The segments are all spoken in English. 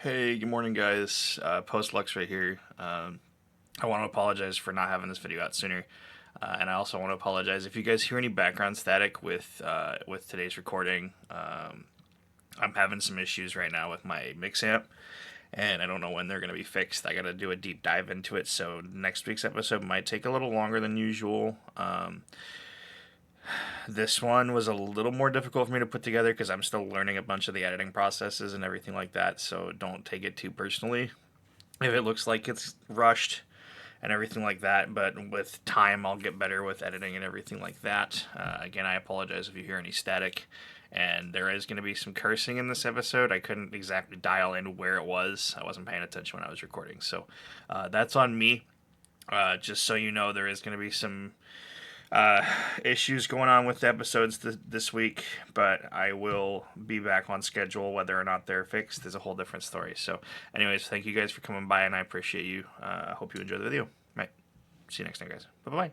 Hey, good morning, guys. Post-Lux right here. I want to apologize for not having this video out sooner, and I also want to apologize if you guys hear any background static with today's recording. I'm having some issues right now with my mix amp, and I don't know when they're going to be fixed. I got to do a deep dive into it, so next week's episode might take a little longer than usual. This one was a little more difficult for me to put together because I'm still learning a bunch of the editing processes and everything like that, so don't take it too personally if it looks like it's rushed and everything like that, but with time I'll get better with editing and everything like that. Again, I apologize if you hear any static, and there is going to be some cursing in this episode. I couldn't exactly dial in where it was. I wasn't paying attention when I was recording, so that's on me. Just so you know, there is going to be some issues going on with the episodes this week, but I will be back on schedule. Whether or not they're fixed is a whole different story. So anyways, thank you guys for coming by, and I appreciate you. I hope you enjoy the video. Right. See you next time, guys. Bye-bye.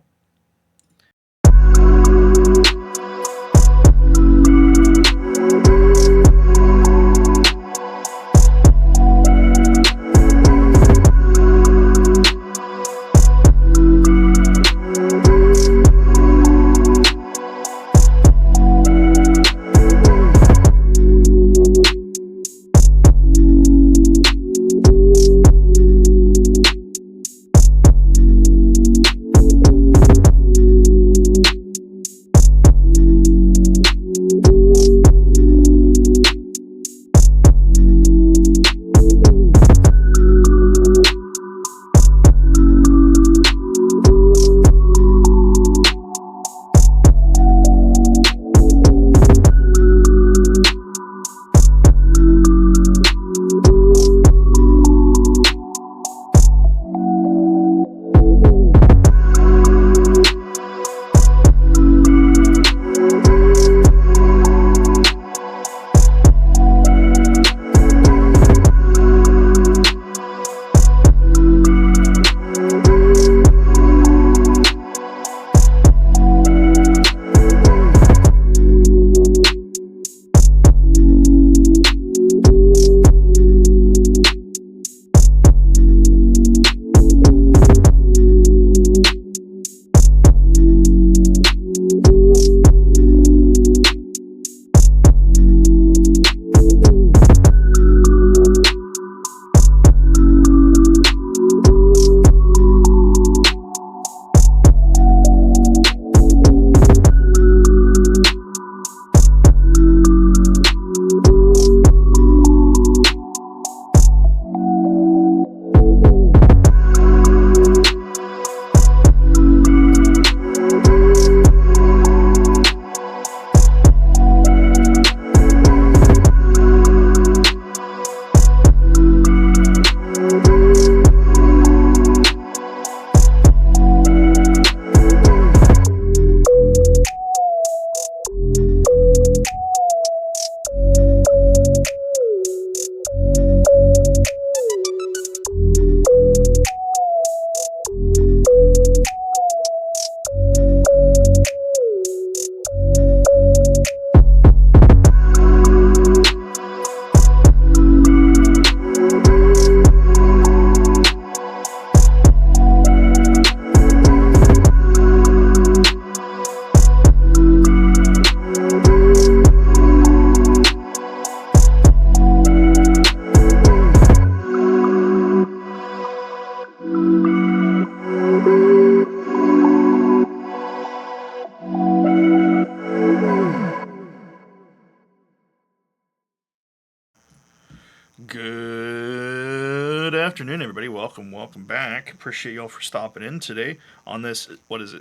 Good afternoon, everybody. Welcome back. Appreciate y'all for stopping in today on this,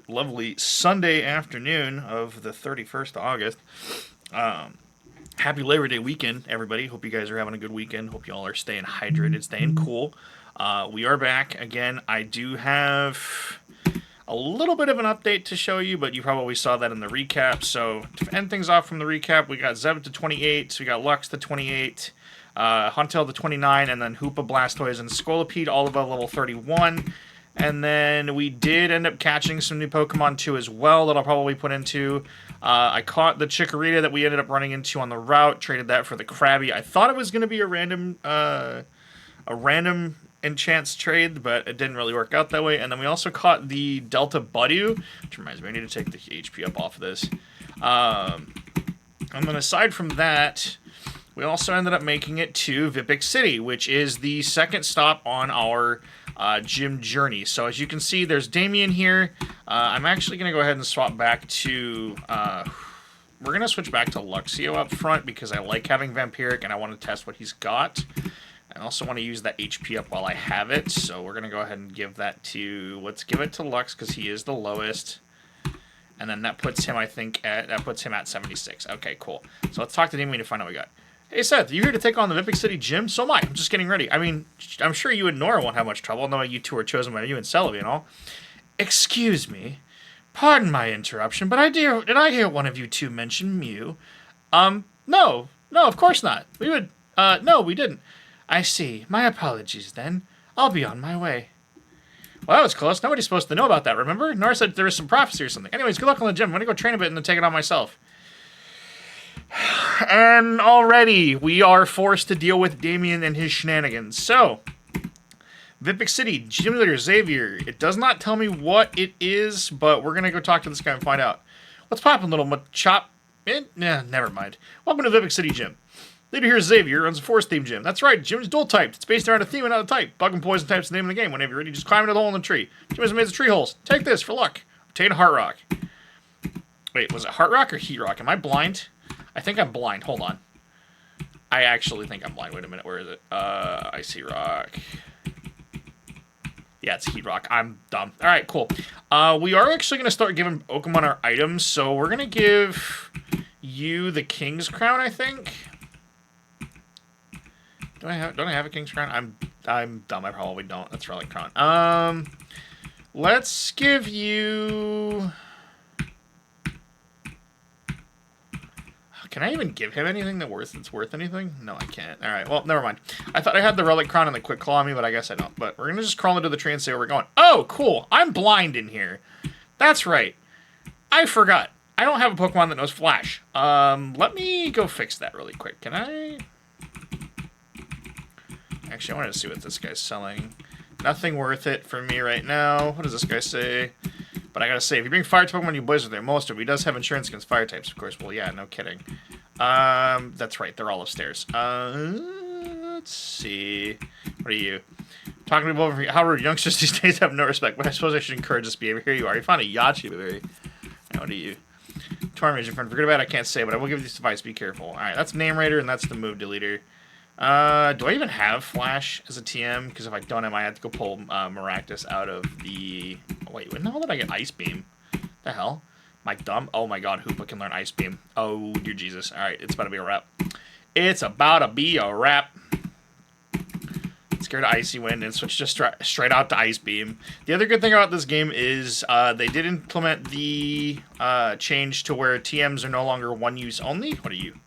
lovely Sunday afternoon of the 31st of August. Happy Labor Day weekend, everybody. Hope you guys are having a good weekend. Hope y'all are staying hydrated, staying cool. We are back again. I do have a little bit of an update to show you, but you probably saw that in the recap. So to end things off from the recap, we got Zeb to 28, we got Lux to 28, Huntail to 29, and then Hoopa, Blastoise, and Scolipede all above level 31. And then we did end up catching some new Pokemon too as well that I'll probably put into. I caught the Chikorita that we ended up running into on the route, traded that for the Krabby. I thought it was going to be a random a random enchants trade, but it didn't really work out that way. And then we also caught the Delta Budu, which reminds me, I need to take the HP up off of this. And then aside from that, we also ended up making it to Vipic City, which is the second stop on our gym journey. So as you can see, there's Damien here. I'm actually going to go ahead and swap back to... we're going to switch back to Luxio up front because I like having Vampiric and I want to test what he's got. I also want to use that HP up while I have it, so we're going to go ahead and give that to... Let's give it to Lux because he is the lowest. And then that puts him, I think, at 76. Okay, cool. So let's talk to Damien to find out what we got. Hey, Seth, you here to take on the Vipic City Gym? So am I. I'm just getting ready. I mean, I'm sure you and Nora won't have much trouble, knowing you two are chosen by you and Celebi and all. Excuse me. Pardon my interruption, but did I hear one of you two mention Mew? No, of course not. We would, no, we didn't. I see. My apologies, then. I'll be on my way. Well, that was close. Nobody's supposed to know about that, remember? Nora said there was some prophecy or something. Anyways, good luck on the gym. I'm going to go train a bit and then take it on myself. And already, we are forced to deal with Damien and his shenanigans. So, Vipic City, Gym Leader Xavier. It does not tell me what it is, but we're going to go talk to this guy and find out. What's poppin', little chop? Nah, never mind. Welcome to Vipic City Gym. Leader here is Xavier, runs a forest-themed gym. That's right, gym is dual-typed. It's based around a theme and not a type. Bug and poison type's the name of the game. Whenever you're ready, just climb into the hole in the tree. Gym is made of tree holes. Take this for luck. Obtain Heart Rock. Wait, was it Heart Rock or Heat Rock? Am I blind? I think I'm blind. Hold on. I actually think I'm blind. Wait a minute. Where is it? Icy Rock. Yeah, it's Heat Rock. I'm dumb. All right, cool. We are actually going to start giving Pokemon our items, so we're going to give you the King's Crown, I think. Don't I have a King's Crown? I'm dumb. I probably don't. That's Relic Crown. Let's give you... Can I even give him anything that's worth anything? No, I can't. All right. Well, never mind. I thought I had the Relic Crown and the Quick Claw on me, but I guess I don't. But we're gonna just crawl into the tree and see where we're going. Oh, cool. I'm blind in here. That's right. I forgot. I don't have a Pokemon that knows Flash. Let me go fix that really quick. Can I? Actually, I wanted to see what this guy's selling. Nothing worth it for me right now. What does this guy say? But I gotta say, if you bring fire type Pokemon, you blaze with their monster. But he does have insurance against fire types, of course. Well, yeah, no kidding. That's right. They're all upstairs. Let's see. What are you? Talking to people over here. How rude. Youngsters these days have no respect. But I suppose I should encourage this behavior. Here you are. You found a Yachi, but very... What are you? Torment your friend. Forget about it. I can't say, but I will give you this advice. Be careful. Alright, that's Name Raider, and that's the move deleter. Do I even have Flash as a TM? Because if I don't, I might have to go pull Maractus out of the... Oh, wait, when the hell did I get Ice Beam? The hell? Am I dumb? Oh my god, Hoopa can learn Ice Beam. Oh, dear Jesus. Alright, it's about to be a wrap. It's about to be a wrap. Scared of Icy Wind and switch just straight out to Ice Beam. The other good thing about this game is they did implement the change to where TMs are no longer one use only. What are you?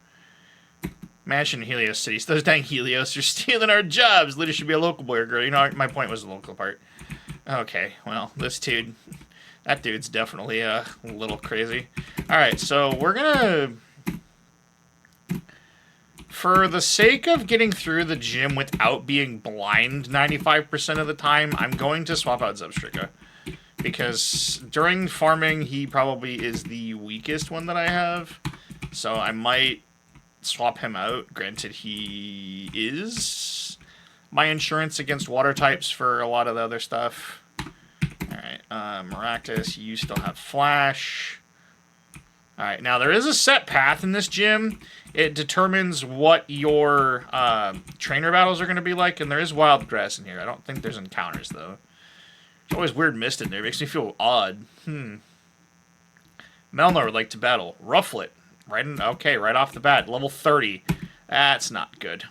Mansion in Helios City. So those dang Helios are stealing our jobs. Literally should be a local boy or girl. You know, my point was the local part. Okay, well, this dude, that dude's definitely a little crazy. Alright, so we're gonna... For the sake of getting through the gym without being blind 95% of the time, I'm going to swap out Zebstrika. Because during farming, he probably is the weakest one that I have. So I might swap him out. Granted, he is my insurance against water types for a lot of the other stuff. Alright, Maractus, you still have Flash. Alright, now there is a set path in this gym. It determines what your trainer battles are going to be like, and there is wild grass in here. I don't think there's encounters, though. There's always weird mist in there. It makes me feel odd. Melnor would like to battle. Rufflet. Okay, right off the bat. Level 30. That's not good.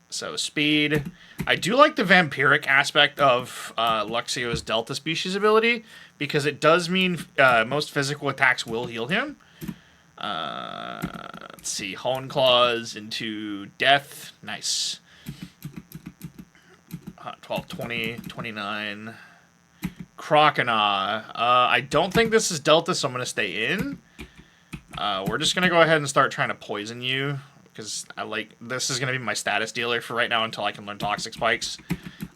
So, speed. I do like the vampiric aspect of Luxio's Delta species ability, because it does mean most physical attacks will heal him. Let's see. Hone Claws into Death. Nice. 12, 20, 29. Croconaw. I don't think this is Delta, so I'm going to stay in. We're just going to go ahead and start trying to poison you. because this is going to be my status dealer for right now until I can learn Toxic Spikes.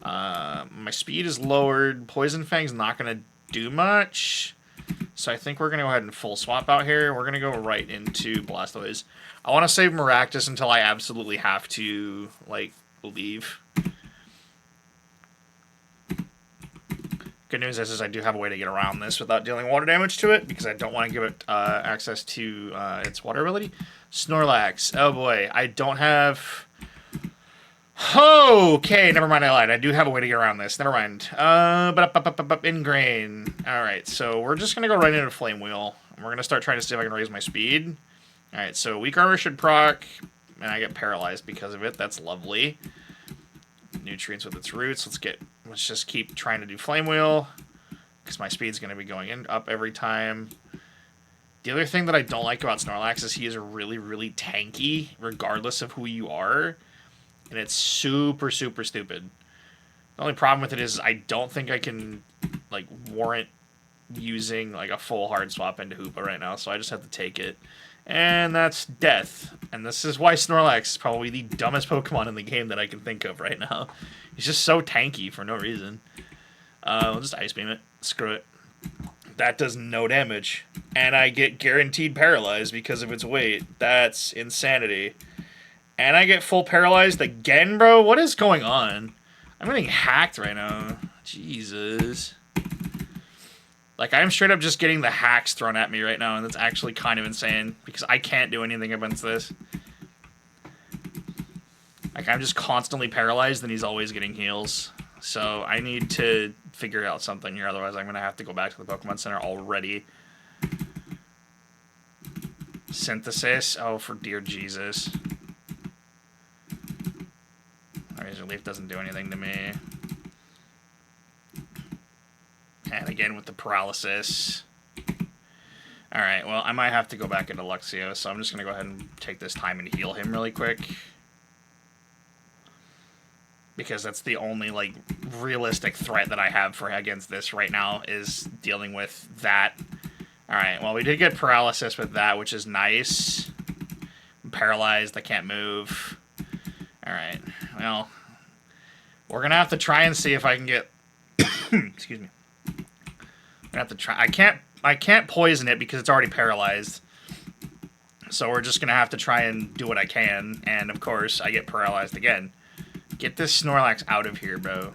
My speed is lowered. Poison Fang's not going to do much. So I think we're going to go ahead and full swap out here. We're going to go right into Blastoise. I want to save Maractus until I absolutely have to, like, leave. Good news is I do have a way to get around this without dealing water damage to it, because I don't want to give it access to its water ability. Snorlax. Oh boy, I don't have... Okay, never mind, I lied. I do have a way to get around this. Never mind. Ingrain. Alright, so we're just going to go right into Flame Wheel. We're going to start trying to see if I can raise my speed. Alright, so Weak Armor should proc, and I get paralyzed because of it. That's lovely. Nutrients with its roots. Let's just keep trying to do Flame Wheel, because my speed's going to be going up every time. The other thing that I don't like about Snorlax is he is really, really tanky, regardless of who you are. And it's super, super stupid. The only problem with it is I don't think I can, like, warrant using, like, a full hard swap into Hoopa right now, so I just have to take it. And that's death. And this is why Snorlax is probably the dumbest Pokemon in the game that I can think of right now. He's just so tanky for no reason. We'll just Ice Beam it. Screw it. That does no damage. And I get guaranteed paralyzed because of its weight. That's insanity. And I get full paralyzed again, bro? What is going on? I'm getting hacked right now. Jesus. Like, I'm straight up just getting the hacks thrown at me right now, and that's actually kind of insane, because I can't do anything against this. Like, I'm just constantly paralyzed, and he's always getting heals. So, I need to figure out something here, otherwise I'm going to have to go back to the Pokemon Center already. Synthesis? Oh, for dear Jesus. Razor Leaf doesn't do anything to me. And again with the paralysis. Alright, well, I might have to go back into Luxio, so I'm just going to go ahead and take this time and heal him really quick. Because that's the only, like, realistic threat that I have for against this right now, is dealing with that. Alright, well, we did get paralysis with that, which is nice. I'm paralyzed, I can't move. Alright, well, we're going to have to try and see if I can get... Excuse me. I'm gonna have to try. I can't poison it because it's already paralyzed. So we're just gonna have to try and do what I can, and of course I get paralyzed again. Get this Snorlax out of here, bro.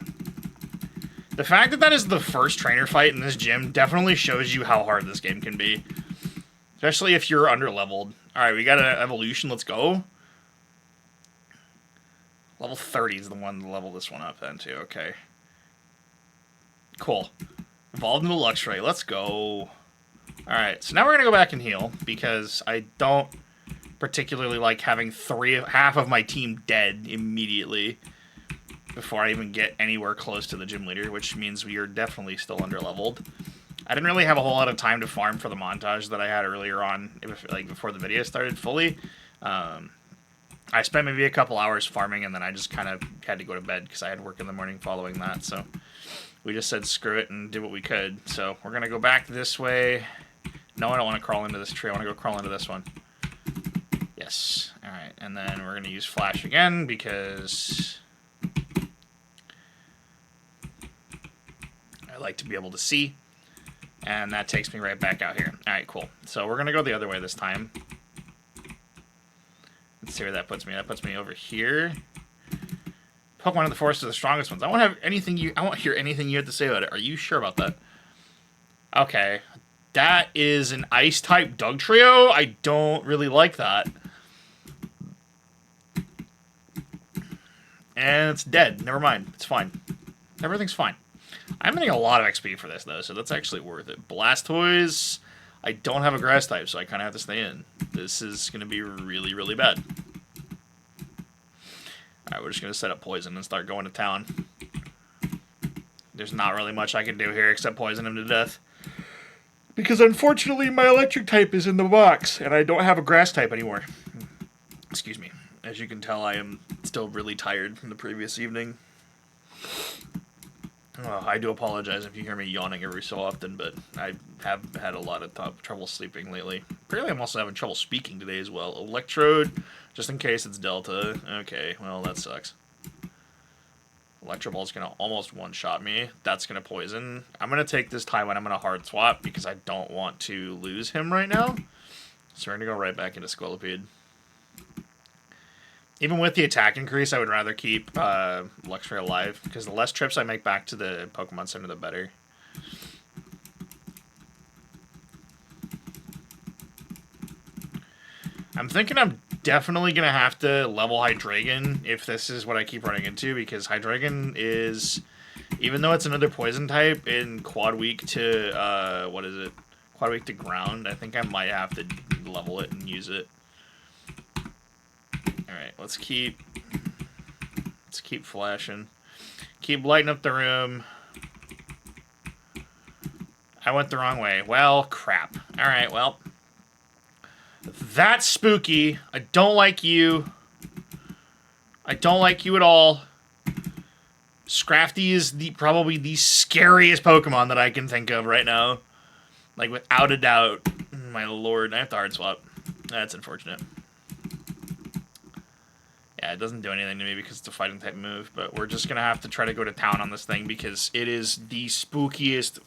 The fact that that is the first trainer fight in this gym definitely shows you how hard this game can be. Especially if you're underleveled. Alright, we got an evolution, let's go. Level 30 is the one to level this one up then too, okay. Cool. Evolved into Luxray. Let's go. Alright, so now we're going to go back and heal, because I don't particularly like having half of my team dead immediately before I even get anywhere close to the gym leader, which means we are definitely still underleveled. I didn't really have a whole lot of time to farm for the montage that I had earlier on, like before the video started fully. I spent maybe a couple hours farming, and then I just kind of had to go to bed because I had work in the morning following that, so... We just said screw it and did what we could. So we're going to go back this way. No, I don't want to crawl into this tree. I want to go crawl into this one. Yes. Alright, and then we're going to use Flash again because I like to be able to see. And that takes me right back out here. Alright, cool. So we're going to go the other way this time. Let's see where that puts me. That puts me over here. Pokemon in the forest are the strongest ones. I won't hear anything you have to say about it. Are you sure about that? Okay. That is an Ice-type Dugtrio? I don't really like that. And it's dead. Never mind. It's fine. Everything's fine. I'm getting a lot of XP for this, though, so that's actually worth it. Blastoise, I don't have a Grass type, so I kind of have to stay in. This is going to be really, really bad. Alright, we're just going to set up Poison and start going to town. There's not really much I can do here except poison him to death. Because unfortunately my electric type is in the box, and I don't have a grass type anymore. Excuse me. As you can tell, I am still really tired from the previous evening. Oh, I do apologize if you hear me yawning every so often, but I have had a lot of trouble sleeping lately. Apparently, I'm also having trouble speaking today as well. Electrode, just in case it's Delta. Okay, well, that sucks. Electro Ball's gonna almost one-shot me. That's gonna poison. I'm gonna take this Taiwan. I'm gonna hard swap because I don't want to lose him right now. So we're gonna go right back into Squillipede. Even with the attack increase, I would rather keep Luxray alive, because the less trips I make back to the Pokemon Center, the better. I'm thinking I'm definitely going to have to level Hydreigon if this is what I keep running into, because Hydreigon is, even though it's another poison type, in quad weak to, what is it? Quad weak to ground. I think I might have to level it and use it. Alright, let's keep flashing. Keep lighting up the room. I went the wrong way. Well, crap. Alright, well. That's spooky. I don't like you. I don't like you at all. Scrafty is probably the scariest Pokemon that I can think of right now. Like, without a doubt. My lord, I have to hard swap. That's unfortunate. Yeah, it doesn't do anything to me because it's a fighting type move, but we're just going to have to try to go to town on this thing because it is the spookiest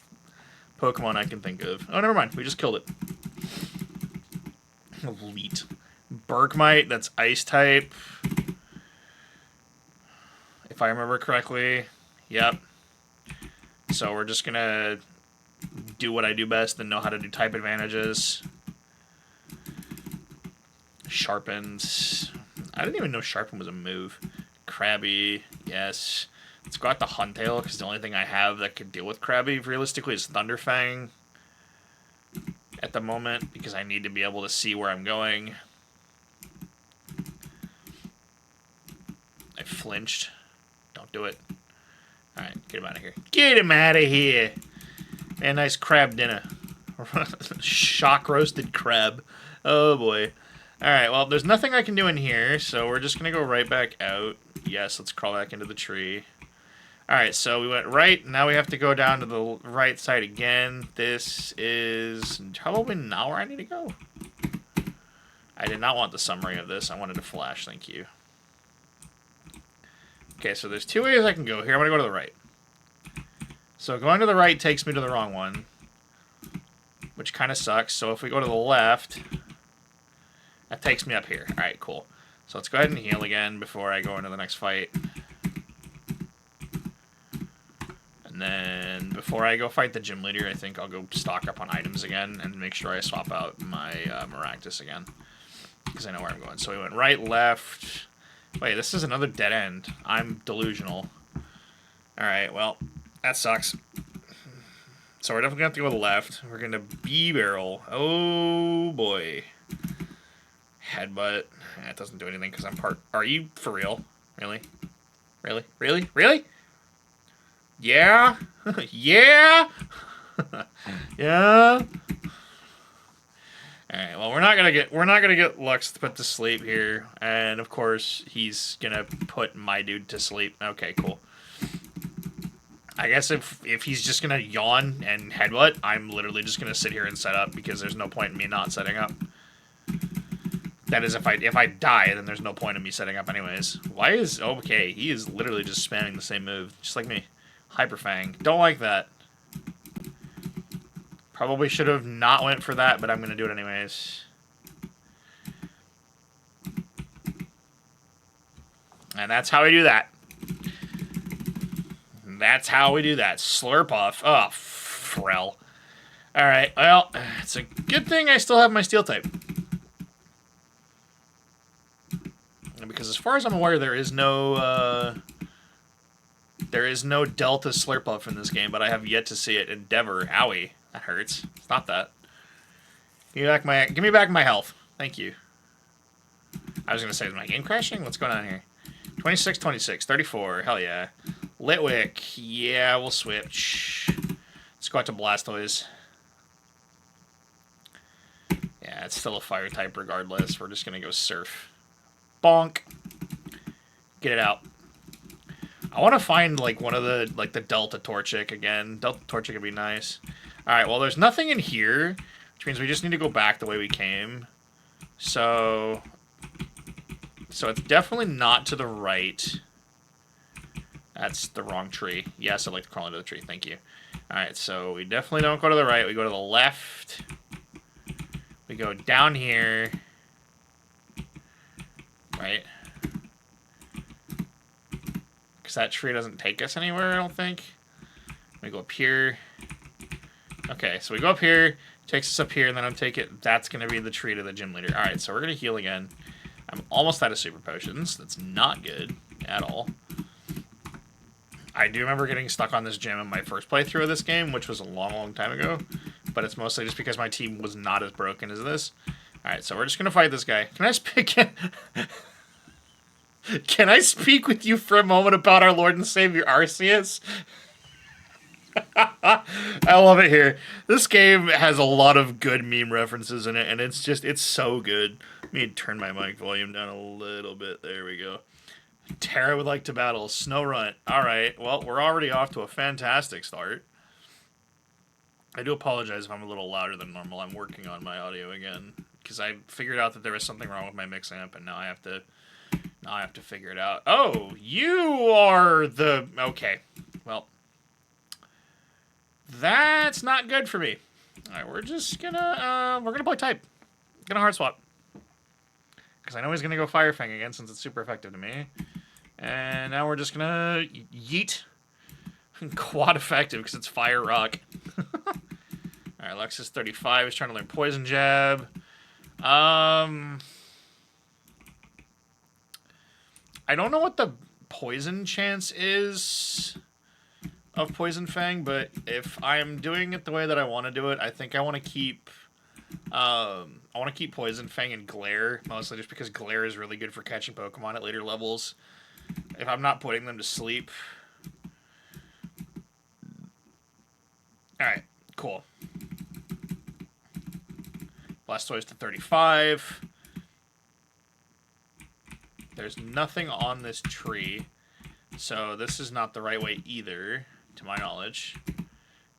Pokemon I can think of. Oh, never mind. We just killed it. Elite. Bergmite, that's ice type. If I remember correctly. Yep. So we're just going to do what I do best and know how to do type advantages. Sharpened. I didn't even know Sharpen was a move. Krabby, yes. Let's go out to Huntail, because the only thing I have that could deal with Krabby, realistically, is Thunderfang. At the moment, because I need to be able to see where I'm going. I flinched. Don't do it. Alright, get him out of here. Get him out of here! Man, nice crab dinner. Shock roasted crab. Oh boy. Alright, well, there's nothing I can do in here, so we're just going to go right back out. Yes, let's crawl back into the tree. Alright, so we went right. Now we have to go down to the right side again. This is probably not where I need to go. I did not want the summary of this. I wanted to flash, thank you. Okay, so there's two ways I can go here. I'm going to go to the right. So going to the right takes me to the wrong one, which kind of sucks. So if we go to the left... that takes me up here. Alright, cool. So let's go ahead and heal again before I go into the next fight. And then before I go fight the gym leader, I think I'll go stock up on items again and make sure I swap out my Maractus again. Because I know where I'm going. So we went right, left. Wait, this is another dead end. I'm delusional. Alright, well, that sucks. So we're definitely going to have to go to the left. We're going to B-barrel. Oh, boy. Headbutt. It doesn't do anything because I'm part... Are you for real? Really? Really? Really? Really? Yeah? Yeah? Yeah? Alright, well we're not gonna get Lux put to sleep here. And of course he's gonna put my dude to sleep. Okay, cool. I guess if he's just gonna yawn and headbutt, I'm literally just gonna sit here and set up because there's no point in me not setting up. That is, if I die, then there's no point in me setting up anyways. Why is... okay, he is literally just spamming the same move, just like me. Hyperfang. Don't like that. Probably should have not went for that, but I'm going to do it anyways. And that's how we do that. That's how we do that. Slurp off. Oh, Pharrell. Alright, well, it's a good thing I still have my Steel type. Because as far as I'm aware, there is no Delta Slurpuff in this game, but I have yet to see it. Endeavor, owie, that hurts. Stop that. Give me back my health. Thank you. I was gonna say, is my game crashing? What's going on here? 26, 26, 34. Hell yeah. Litwick. Yeah, we'll switch. Let's go out to Blastoise. Yeah, it's still a fire type regardless. We're just gonna go Surf. Bonk. Get it out. I want to find like one of the the Delta Torchic again. Delta Torchic would be nice. All right, well, there's nothing in here, which means we just need to go back the way we came. So it's definitely not to the right. That's the wrong tree. Yes, I'd like to crawl into the tree. Thank you. All right, so we definitely don't go to the right. We go to the left. We go down here. Right? Because that tree doesn't take us anywhere, I don't think. We go up here. Okay, so we go up here, takes us up here, and then I'll take it. That's going to be the tree to the gym leader. All right, so we're going to heal again. I'm almost out of super potions. That's not good at all. I do remember getting stuck on this gym in my first playthrough of this game, which was a long, long time ago. But it's mostly just because my team was not as broken as this. All right, so we're just going to fight this guy. Can I speak? Can I speak with you for a moment about our Lord and Savior Arceus? I love it here. This game has a lot of good meme references in it, and it's so good. Let me turn my mic volume down a little bit. There we go. Terra would like to battle. Snowrunt. Alright, well, we're already off to a fantastic start. I do apologize if I'm a little louder than normal. I'm working on my audio again, because I figured out that there was something wrong with my mix amp, and now I have to figure it out. Oh, you are the... Okay. Well, that's not good for me. Alright, we're just gonna, we're gonna play type. Gonna hard swap. Because I know he's gonna go Fire Fang again, since it's super effective to me. And now we're just gonna yeet. Quad effective, because it's Fire Rock. Alright, Lexus 35 is trying to learn Poison Jab. I don't know what the poison chance is of Poison Fang, but if I'm doing it the way that I want to do it, I think I want to keep Poison Fang and Glare, mostly just because Glare is really good for catching Pokemon at later levels. If I'm not putting them to sleep. Alright, cool. Blastoise to 35. There's nothing on this tree, so this is not the right way either, to my knowledge,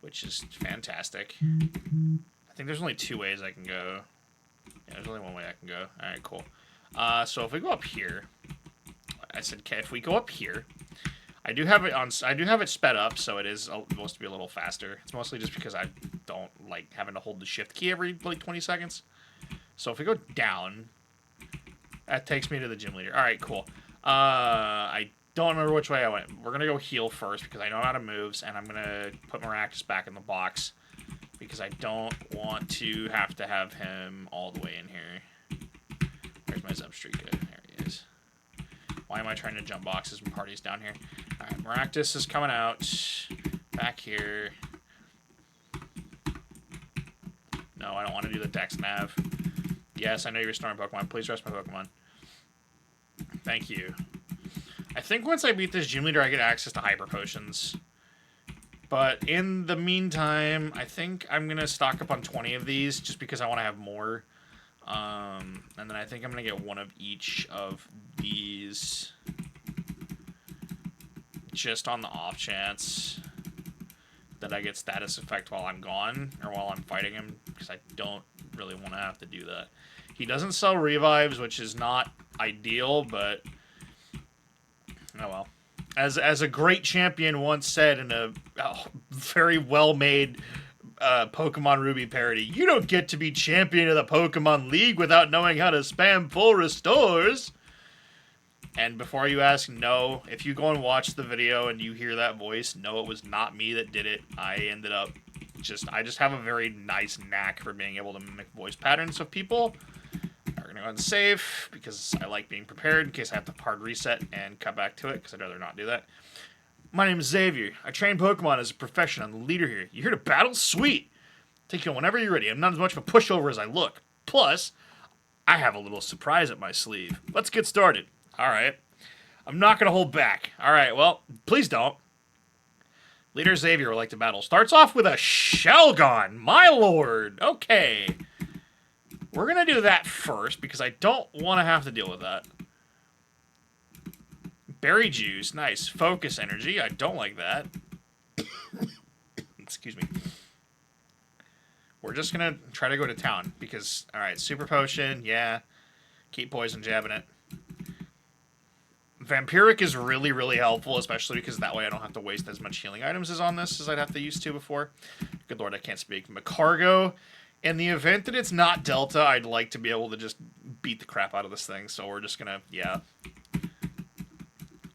which is fantastic. I think there's only 2 ways I can go. Yeah, there's only 1 way I can go. Alright, cool. So if we go up here, I said, okay, if we go up here, I do have it sped up, so it is supposed to be a little faster. It's mostly just because I don't like having to hold the shift key every like 20 seconds. So if we go down, that takes me to the gym leader. All right, cool. I don't remember which way I went. We're gonna go heal first because I know how to moves, and I'm gonna put Maractus back in the box because I don't want to have him all the way in here. Where's my Zubstrika? There he is. Why am I trying to jump boxes when party's down here? Alright, Maractus is coming out. Back here. No, I don't want to do the Dex Nav. Yes, I know you're restoring Pokemon. Please rest my Pokemon. Thank you. I think once I beat this gym leader, I get access to Hyper Potions. But in the meantime, I think I'm going to stock up on 20 of these just because I want to have more. And then I think I'm going to get 1 of each of these just on the off chance that I get status effect while I'm gone or while I'm fighting him, because I don't really want to have to do that. He doesn't sell revives, which is not ideal, but oh well. As a great champion once said in a very well-made Pokemon Ruby parody, you don't get to be champion of the Pokemon League without knowing how to spam full restores. And before you ask, no, if you go and watch the video and you hear that voice, no, it was not me that did it. I ended up I just have a very nice knack for being able to mimic voice patterns of people. We're gonna go ahead and save because I like being prepared in case I have to hard reset and cut back to it because I'd rather not do that. My name is Xavier. I train Pokemon as a profession. I'm the leader here. You here to battle? Sweet! Take you on whenever you're ready. I'm not as much of a pushover as I look. Plus, I have a little surprise up my sleeve. Let's get started. Alright. I'm not going to hold back. Alright, well, please don't. Leader Xavier would like to battle. Starts off with a Shelgon. My lord. Okay. We're going to do that first because I don't want to have to deal with that. Berry juice, nice. Focus energy, I don't like that. Excuse me. We're just gonna try to go to town because, alright, super potion, yeah. Keep poison jabbing it. Vampiric is really, really helpful, especially because that way I don't have to waste as much healing items as on this as I'd have to use to before. Good lord, I can't speak. Macargo. In the event that it's not Delta, I'd like to be able to just beat the crap out of this thing, so we're just gonna, yeah.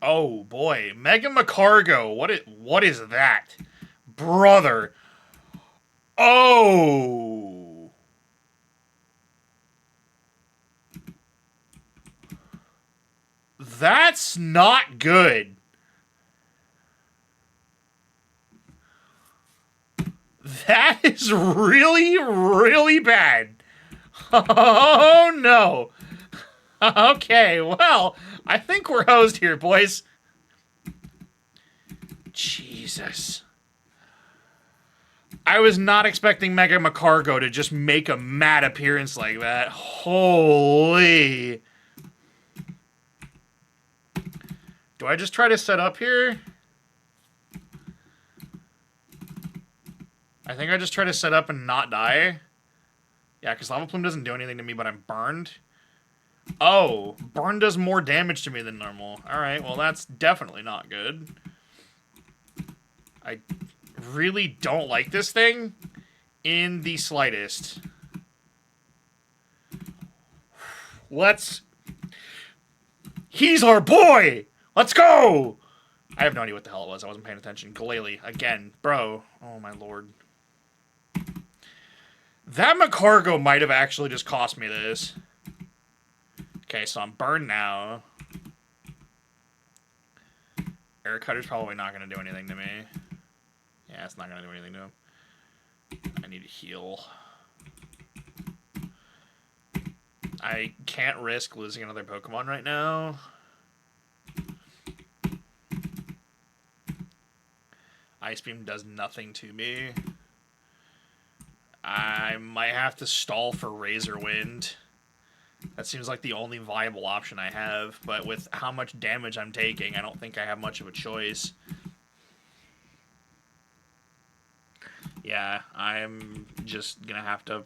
Oh, boy. Mega Macargo. What is that? Brother. Oh. That's not good. That is really, really bad. Oh, no. Okay, well, I think we're hosed here, boys. Jesus. I was not expecting Mega Macargo to just make a mad appearance like that. Holy. Do I just try to set up here? I think I just try to set up and not die. Yeah, because Lava Plume doesn't do anything to me, but I'm burned. Oh, burn does more damage to me than normal. Alright, well that's definitely not good. I really don't like this thing in the slightest. Let's... He's our boy! Let's go! I have no idea what the hell it was. I wasn't paying attention. Glalie, again. Bro. Oh my lord. That Macargo might have actually just cost me this. Okay, so I'm burned now. Air Cutter's probably not going to do anything to me. Yeah, it's not going to do anything to him. I need to heal. I can't risk losing another Pokemon right now. Ice Beam does nothing to me. I might have to stall for Razor Wind. That seems like the only viable option I have, but with how much damage I'm taking, I don't think I have much of a choice. Yeah, I'm just gonna have to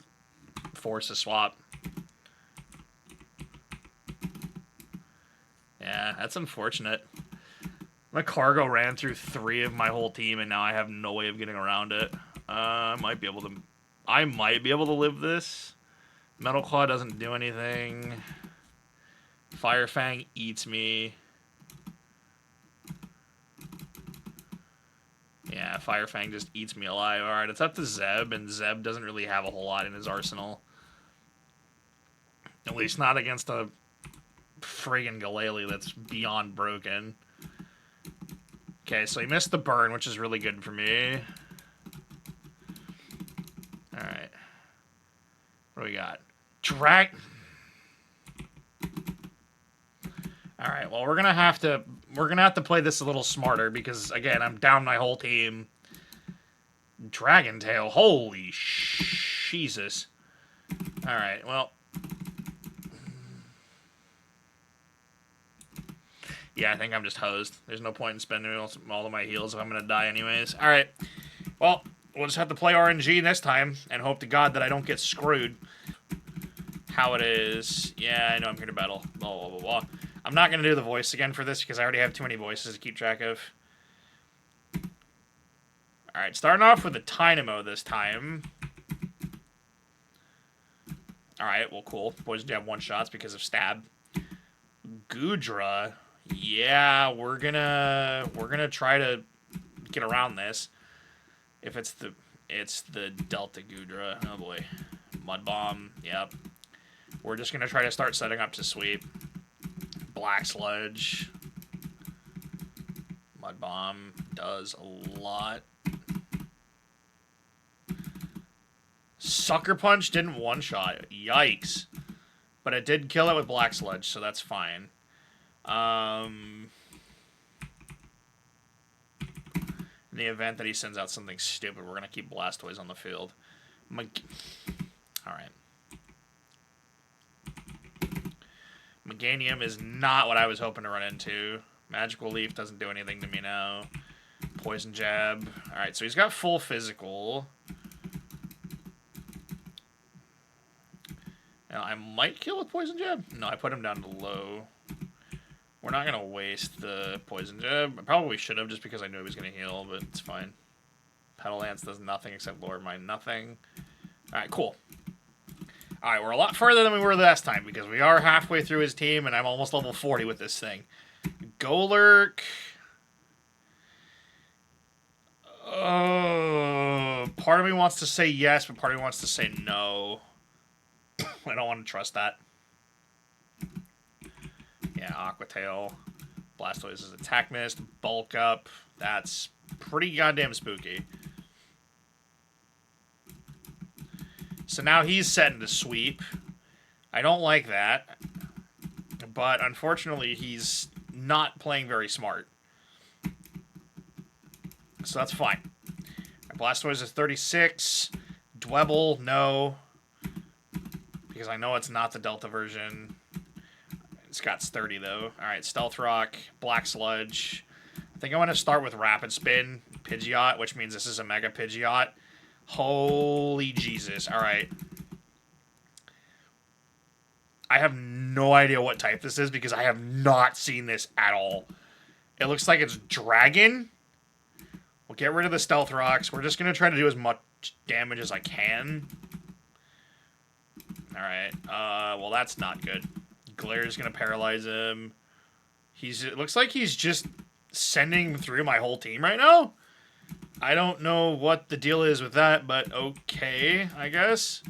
force a swap. Yeah, that's unfortunate. My cargo ran through 3 of my whole team, and now I have no way of getting around it. I might be able to live this. Metal Claw doesn't do anything. Fire Fang eats me. Yeah, Fire Fang just eats me alive. Alright, it's up to Zeb, and Zeb doesn't really have a whole lot in his arsenal. At least not against a friggin' Glalie that's beyond broken. Okay, so he missed the burn, which is really good for me. Alright. What do we got? Alright, well we're gonna have to play this a little smarter because again, I'm down my whole team. Dragon Tail, holy Jesus. Alright, well. Yeah, I think I'm just hosed. There's no point in spending all of my heals if I'm gonna die anyways. Alright. Well, we'll just have to play RNG this time and hope to God that I don't get screwed. How it is. Yeah, I know I'm here to battle. Blah, blah, blah, blah. I'm not going to do the voice again for this because I already have too many voices to keep track of. Alright, starting off with a Dynamo this time. Alright, well, cool. Poison Jab one-shots because of Stab. Goodra. Yeah, we're gonna try to get around this. If it's the Delta Goodra. Oh boy. Mud Bomb. Yep. We're just gonna try to start setting up to sweep. Black Sludge. Mud Bomb does a lot. Sucker Punch didn't one-shot. Yikes. But it did kill it with Black Sludge, so that's fine. In the event that he sends out something stupid, we're going to keep Blastoise on the field. Alright. Meganium is not what I was hoping to run into. Magical Leaf doesn't do anything to me now. Poison Jab. Alright, so he's got full physical. Now, I might kill with Poison Jab. No, I put him down to low. We're not going to waste the Poison Jab. I probably should have just because I knew he was going to heal, but it's fine. Petal Lance does nothing except lower mine nothing. Alright, cool. Alright, we're a lot further than we were last time because we are halfway through his team and I'm almost level 40 with this thing. Golurk. Part of me wants to say yes, but part of me wants to say no. I don't want to trust that. Yeah, Aqua Tail. Blastoise is attack missed. Bulk up. That's pretty goddamn spooky. So now he's setting to sweep. I don't like that. But unfortunately, he's not playing very smart. So that's fine. Blastoise is 36. Dwebble, no. Because I know it's not the Delta version. Scott's 30, though. Alright, Stealth Rock, Black Sludge. I think I'm going to start with Rapid Spin, Pidgeot, which means this is a Mega Pidgeot. Holy Jesus. Alright. I have no idea what type this is because I have not seen this at all. It looks like it's Dragon. We'll get rid of the Stealth Rocks. We're just going to try to do as much damage as I can. Alright. Well, that's not good. Glare's going to paralyze him. It looks like he's just sending through my whole team right now. I don't know what the deal is with that, but okay, I guess.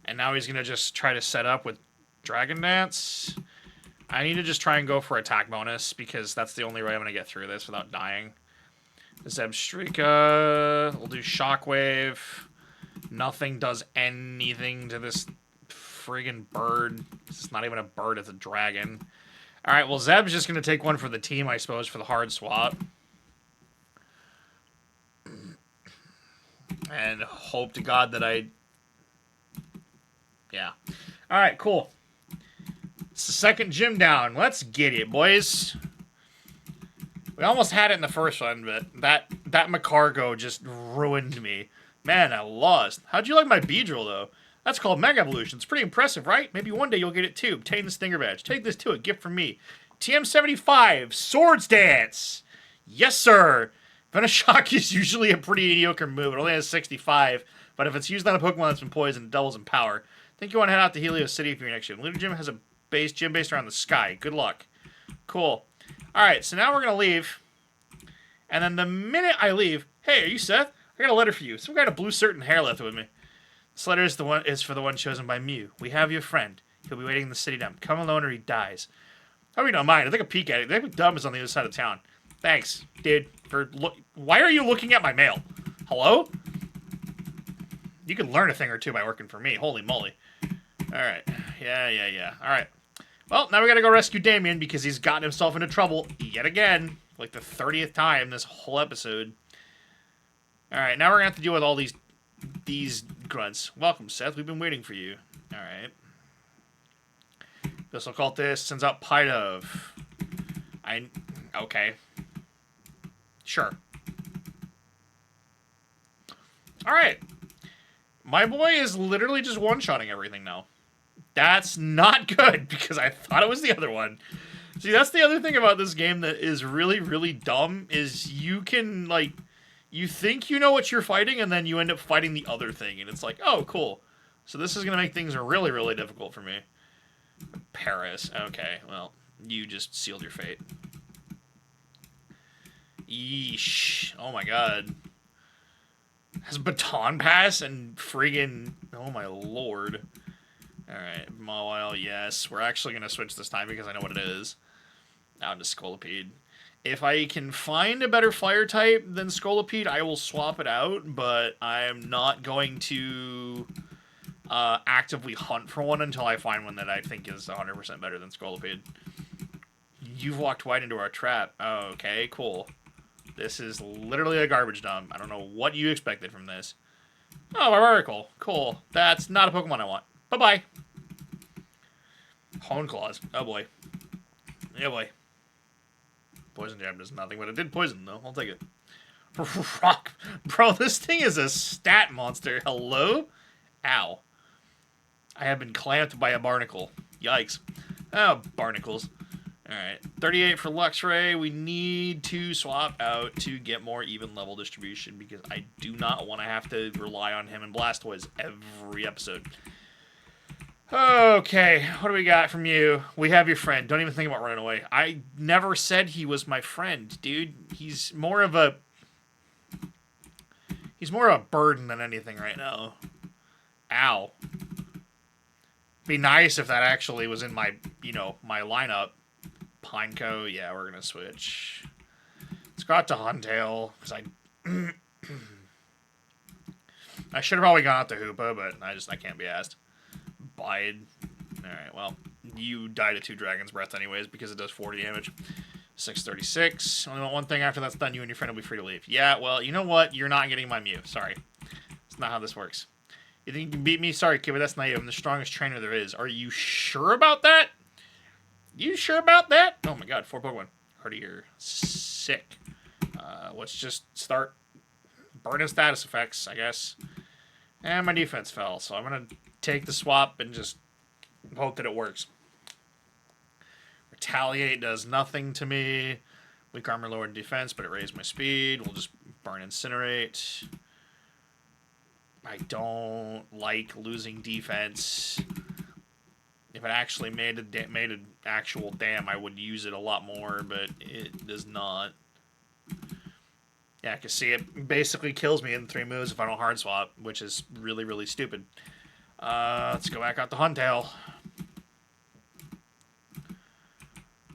And now he's going to just try to set up with Dragon Dance. I need to just try and go for attack bonus because that's the only way I'm going to get through this without dying. Zebstrika. We'll do Shockwave. Nothing does anything to this friggin' bird. It's not even a bird, it's a dragon. Alright, well, Zeb's just going to take one for the team, I suppose, for the hard swap. And hope to God that I... Yeah. Alright, cool. It's the second gym down. Let's get it, boys. We almost had it in the first one, but that Macargo just ruined me. Man, I lost. How'd you like my Beedrill, though? That's called Mega Evolution. It's pretty impressive, right? Maybe one day you'll get it, too. Obtain the Stinger Badge. Take this, too. A gift from me. TM75. Swords Dance. Yes, sir. Venoshock is usually a pretty mediocre move. It only has 65, but if it's used on a Pokemon that's been poisoned, it doubles in power. I think you want to head out to Helios City for your next gym. Lunar Gym has a gym based around the sky. Good luck. Cool. Alright, so now we're going to leave. And then the minute I leave, hey, are you Seth? I got a letter for you. Some guy in a blue shirt and hair left with me. This letter is for the one chosen by Mew. We have your friend. He'll be waiting in the city dump. Come alone or he dies. Hope you don't mind. I take a peek at it. The dump is on the other side of town. Thanks, dude. Why are you looking at my mail? Hello? You can learn a thing or two by working for me. Holy moly. Alright. Yeah. Alright. Well, now we gotta go rescue Damien because he's gotten himself into trouble yet again. Like the 30th time this whole episode. Alright, now we're gonna have to deal with all these grunts. Welcome, Seth. We've been waiting for you. Alright. This Occultist sends out Pidove. Okay. Sure. Alright. My boy is literally just one-shotting everything now. That's not good, because I thought it was the other one. See, that's the other thing about this game that is really, really dumb, is you can, like, you think you know what you're fighting, and then you end up fighting the other thing, and it's like, oh, cool. So this is going to make things really, really difficult for me. Paris. Okay, well, you just sealed your fate. Yeesh. Oh my god. Has Baton Pass and friggin... Oh my lord. Alright, Mawile, yes. We're actually going to switch this time because I know what it is. Out to Scolipede. If I can find a better fire type than Scolipede, I will swap it out, but I'm not going to actively hunt for one until I find one that I think is 100% better than Scolipede. You've walked wide into our trap. Oh, okay, cool. This is literally a garbage dump. I don't know what you expected from this. Oh, Barbarical. Cool. That's not a Pokemon I want. Bye-bye. Hone Claws. Oh, boy. Yeah, boy. Poison jab does nothing, but it did poison, though. I'll take it. Rock. Bro, this thing is a stat monster. Hello? Ow. I have been clamped by a barnacle. Yikes. Oh, barnacles. Alright. 38 for Luxray. We need to swap out to get more even level distribution because I do not want to have to rely on him and Blastoise every episode. Okay, what do we got from you? We have your friend. Don't even think about running away. I never said he was my friend, dude. He's more of a burden than anything right now. Ow. Be nice if that actually was in my, my lineup. Pineco, yeah, we're gonna switch. Let's go out to Huntail, because I should have probably gone out to Hoopa, but I can't be asked. Bide. Alright, well, you die to 2 Dragon's Breath anyways, because it does 40 damage. 636. Only want one thing after that's done, you and your friend will be free to leave. Yeah, well, you know what? You're not getting my Mew. Sorry. That's not how this works. You think you can beat me? Sorry, kid, but that's naive. I'm the strongest trainer there is. Are you sure about that? You sure about that? Oh my god, 4 Pokemon. Hardy, you're sick. Let's just start burning status effects, I guess. And my defense fell, so I'm going to take the swap and just hope that it works. Retaliate does nothing to me. Weak armor lowered defense, but it raised my speed. We'll just burn Incinerate. I don't like losing defense. If it actually made an actual dam, I would use it a lot more, but it does not. Yeah, I can see it basically kills me in 3 moves if I don't hard swap, which is really, really stupid. Let's go back out to Huntail.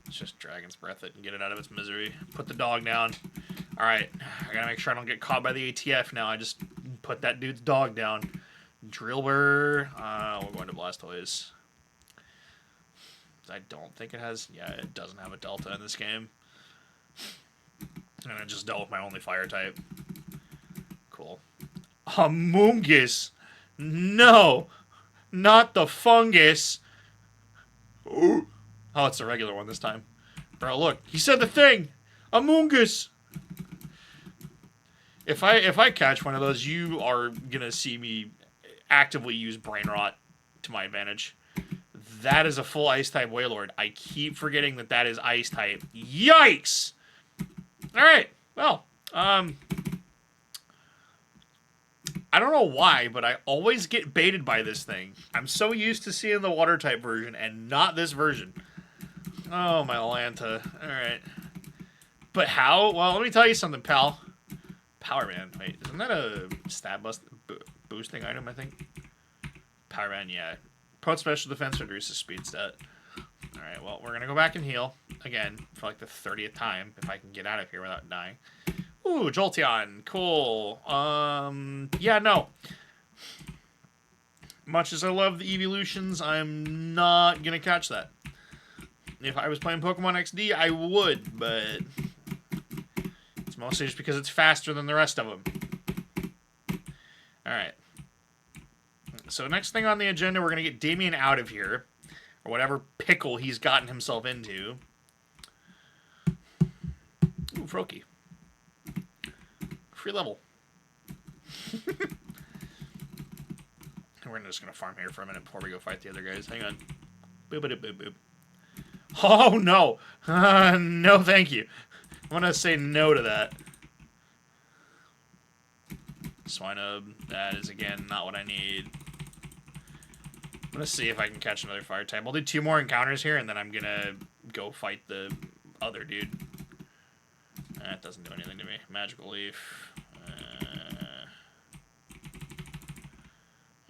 Let's just Dragon's Breath it and get it out of its misery. Put the dog down. Alright, I gotta make sure I don't get caught by the ATF now. I just put that dude's dog down. Drillbur. We're going to Blastoise. I don't think it has... Yeah, it doesn't have a Delta in this game. And I just dealt with my only fire type. Cool. Amoonguss! No! Not the fungus! Oh, it's a regular one this time. Bro, look. He said the thing! Amoonguss! If I catch one of those, you are gonna see me actively use Brain Rot to my advantage. That is a full Ice-type Wailord. I keep forgetting that that is Ice-type. Yikes! Alright, well, I don't know why, but I always get baited by this thing. I'm so used to seeing the Water-type version and not this version. Oh, my Lanta. Alright. But how? Well, let me tell you something, pal. Power Man. Wait, isn't that a stat boosting item, I think? Power Man, yeah. Prone special defense reduces speed stat. Alright, well, we're going to go back and heal. Again, for like the 30th time, if I can get out of here without dying. Ooh, Jolteon. Cool. Yeah, no. Much as I love the evolutions, I'm not going to catch that. If I was playing Pokemon XD, I would, but it's mostly just because it's faster than the rest of them. Alright. So next thing on the agenda, we're going to get Damien out of here. Or whatever pickle he's gotten himself into. Ooh, Froakie. Free level. We're just going to farm here for a minute before we go fight the other guys. Hang on. Boop-a-doop-boop-boop. Oh, no. No, thank you. I'm going to say no to that. Swinub. That is, again, not what I need. I'm going to see if I can catch another fire type. I'll do 2 more encounters here, and then I'm going to go fight the other dude. That doesn't do anything to me. Magical Leaf.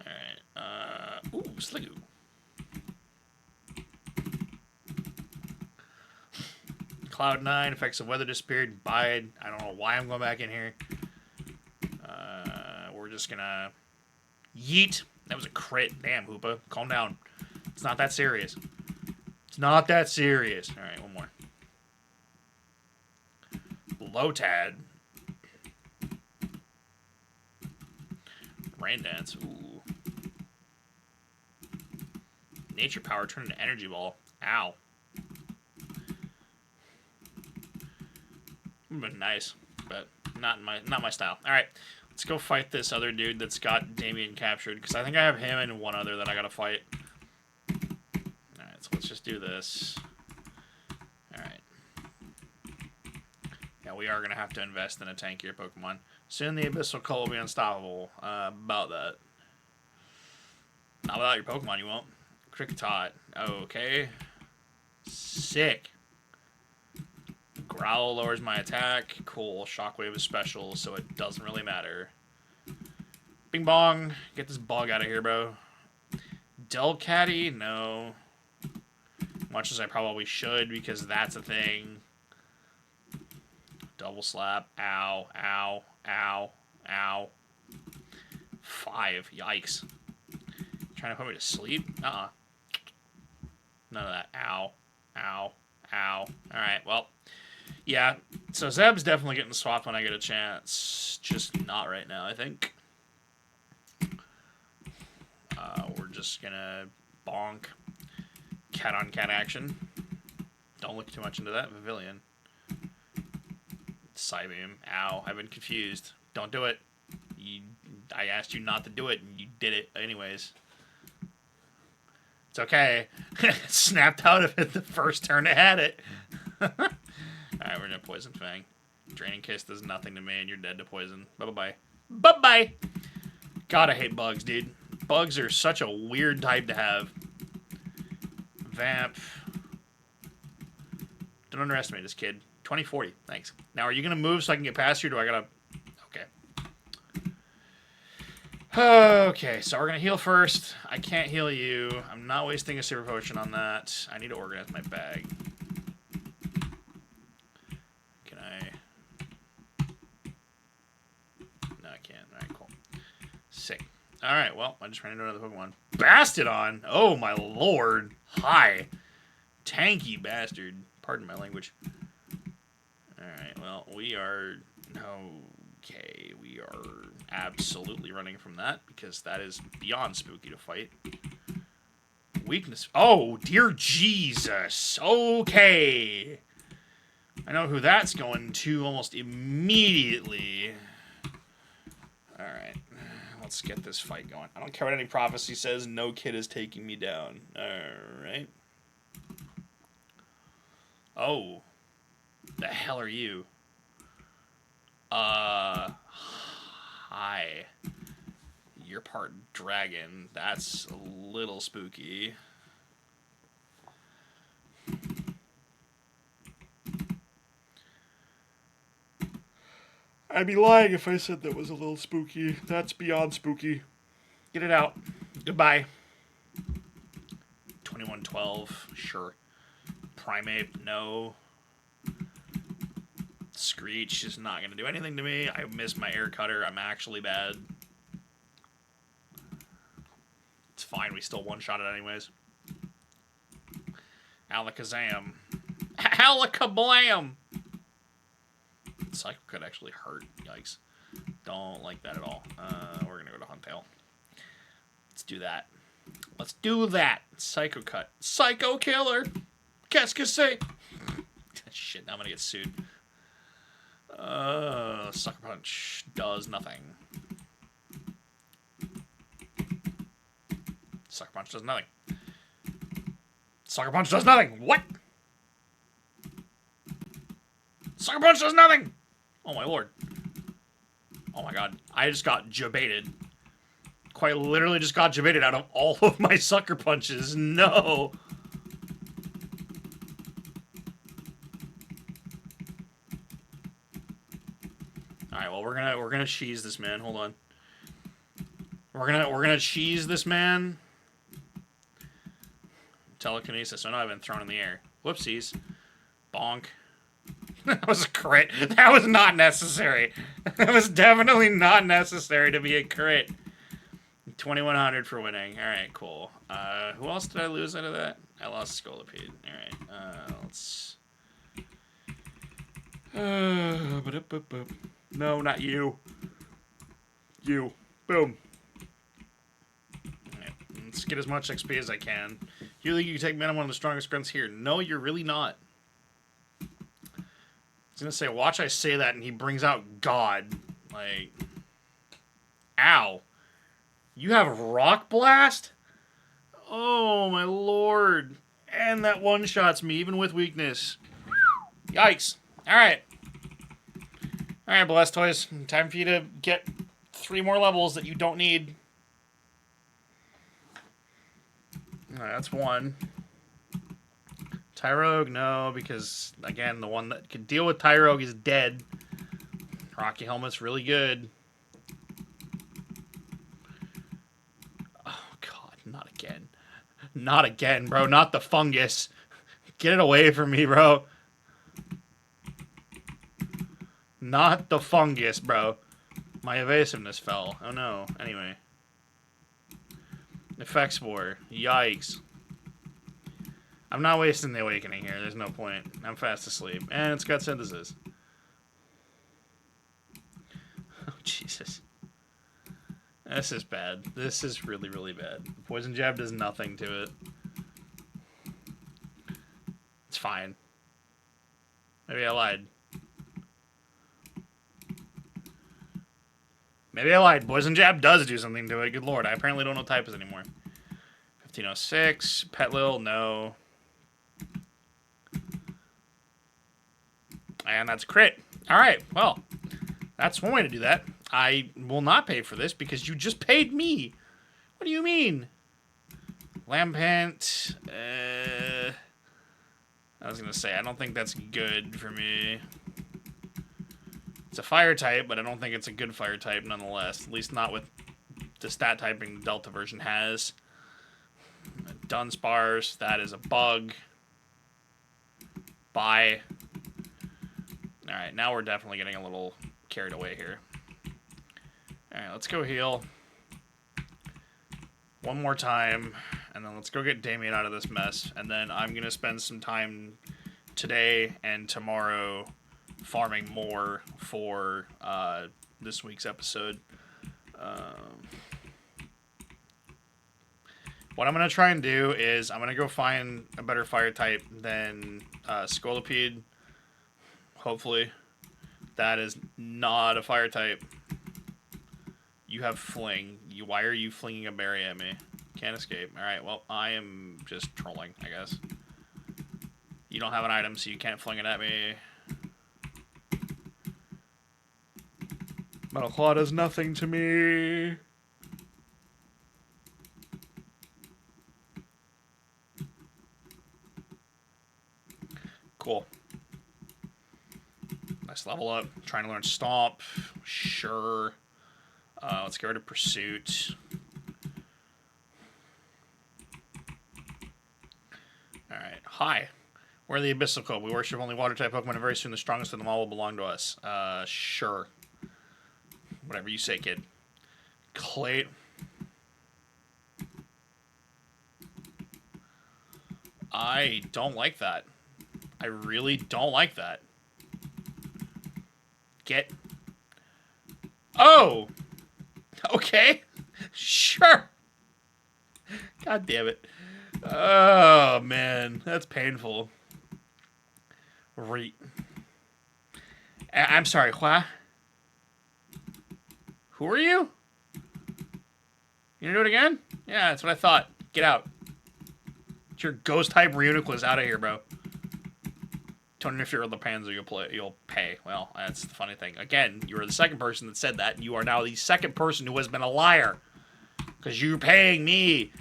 Alright. Ooh, Sliggoo. Cloud9, effects of weather disappeared. Bide. I don't know why I'm going back in here. We're just going to yeet. That was a crit. Damn, Hoopa. Calm down. It's not that serious. It's not that serious. Alright, one more. Lotad. Rain Dance. Ooh. Nature Power turned into Energy Ball. Ow. Would have been nice, but not my style. All right, let's go fight this other dude that's got Damien captured, because I think I have him and one other that I gotta fight. All right, so let's just do this. All right. Yeah, we are gonna have to invest in a tankier Pokemon. Soon the Abyssal Cult will be unstoppable. About that. Not without your Pokemon, you won't. Kricketot. Okay. Sick. Growl lowers my attack. Cool. Shockwave is special, so it doesn't really matter. Bing bong. Get this bug out of here, bro. Delcatty? No. Much as I probably should, because that's a thing. Double slap. Ow. Ow. Ow. Ow. 5. Yikes. Trying to put me to sleep? Uh-uh. None of that. Ow. Ow. Ow. Alright, well. Yeah, so Zeb's definitely getting swapped when I get a chance. Just not right now, I think. We're just gonna bonk. Cat-on-cat action. Don't look too much into that. Pavilion. Psybeam. Ow, I've been confused. Don't do it. I asked you not to do it, and you did it anyways. It's okay. Snapped out of it the first turn it had it. Alright, we're gonna Poison Fang. Draining Kiss does nothing to me, and you're dead to poison. Bye-bye. Bye-bye! God, I hate bugs, dude. Bugs are such a weird type to have. Vamp. Don't underestimate this kid. 2040, thanks. Now, are you gonna move so I can get past you, or do I gotta... Okay, so we're gonna heal first. I can't heal you. I'm not wasting a super potion on that. I need to organize my bag. Can I? No, I can't. Alright, cool. Sick. Alright, well, I just ran into another Pokemon. Bastodon! Oh my lord! Hi! Tanky bastard. Pardon my language. Alright, well, we are... Okay, we are absolutely running from that, because that is beyond spooky to fight. Weakness. Oh, dear Jesus. Okay. I know who that's going to almost immediately. Alright. Let's get this fight going. I don't care what any prophecy says. No kid is taking me down. Alright. Oh. The hell are you? Hi. You're part dragon. That's a little spooky. I'd be lying if I said that was a little spooky. That's beyond spooky. Get it out. Goodbye. 2112. Sure. Primate. No. Screech is not going to do anything to me. I missed my air cutter. I'm actually bad. It's fine. We still one-shot it anyways. Alakazam. Alakablam! Cycle could actually hurt. Yikes. Don't like that at all. We're going to go to Huntail. Let's do that. Let's do that. Psycho Cut. Psycho Killer! Qu'est-ce que c'est? Shit, now I'm going to get sued. Sucker Punch does nothing. Sucker Punch does nothing. Sucker Punch does nothing! What? Sucker Punch does nothing! Oh my lord. Oh my god. I just got jabaited. Quite literally just got jabaited out of all of my Sucker Punches. No! Alright, well we're gonna cheese this man. Hold on. We're gonna cheese this man. Telekinesis. Oh no, I've been thrown in the air. Whoopsies. Bonk. That was a crit. That was not necessary. That was definitely not necessary to be a crit. 2100 for winning. Alright, cool. Who else did I lose out of that? I lost Scolipede. Alright, let's... No, not you. You. Boom. Alright, let's get as much XP as I can. You think you take man, I'm one of the strongest grunts here. No, you're really not. was gonna say, watch I say that, and he brings out God. Like, ow. You have Rock Blast? Oh, my lord. And that one-shots me, even with weakness. Yikes. Alright. Alright, Blastoise. Time for you to get 3 more levels that you don't need. Alright, that's 1. Tyrogue, no, because, again, the one that could deal with Tyrogue is dead. Rocky Helmet's really good. Oh, God, not again. Not again, bro. Not the fungus. Get it away from me, bro. Not the fungus, bro. My evasiveness fell. Oh, no. Anyway. Effect Spore. Yikes. I'm not wasting the Awakening here. There's no point. I'm fast asleep. And it's got Synthesis. Oh, Jesus. This is bad. This is really, really bad. Poison Jab does nothing to it. It's fine. Maybe I lied. Maybe I lied. Poison Jab does do something to it. Good lord. I apparently don't know types anymore. 1506. Petlil, no. And that's crit. Alright, well. That's one way to do that. I will not pay for this because you just paid me. What do you mean? Lampent. I was going to say, I don't think that's good for me. It's a fire type, but I don't think it's a good fire type nonetheless. At least not with the stat typing Delta version has. Dunsparce, that is a bug. Bye. Alright, now we're definitely getting a little carried away here. Alright, let's go heal. One more time, and then let's go get Damien out of this mess. And then I'm going to spend some time today and tomorrow farming more for this week's episode. What I'm going to try and do is I'm going to go find a better fire type than Scolipede. Hopefully. That is not a fire type. You have Fling. Why are you flinging a berry at me? Can't escape. Alright, well, I am just trolling, I guess. You don't have an item, so you can't fling it at me. Metal Claw does nothing to me. Cool. Nice level up. Trying to learn Stomp. Sure. Let's get rid of Pursuit. Alright. Hi. We're the Abyssal Cove. We worship only water-type Pokemon, and very soon the strongest of them all will belong to us. Sure. Whatever you say, kid. Clay. I don't like that. I really don't like that. Get... Oh! Okay. Sure. God damn it. Oh, man. That's painful. I'm sorry, what? Who are you? You gonna do it again? Yeah, that's what I thought. Get out. Get your ghost-type Reuniclus out of here, bro. Don't interfere with the Panzer, you'll pay. Well, that's the funny thing. Again, you were the second person that said that, and you are now the second person who has been a liar. Because you're paying me.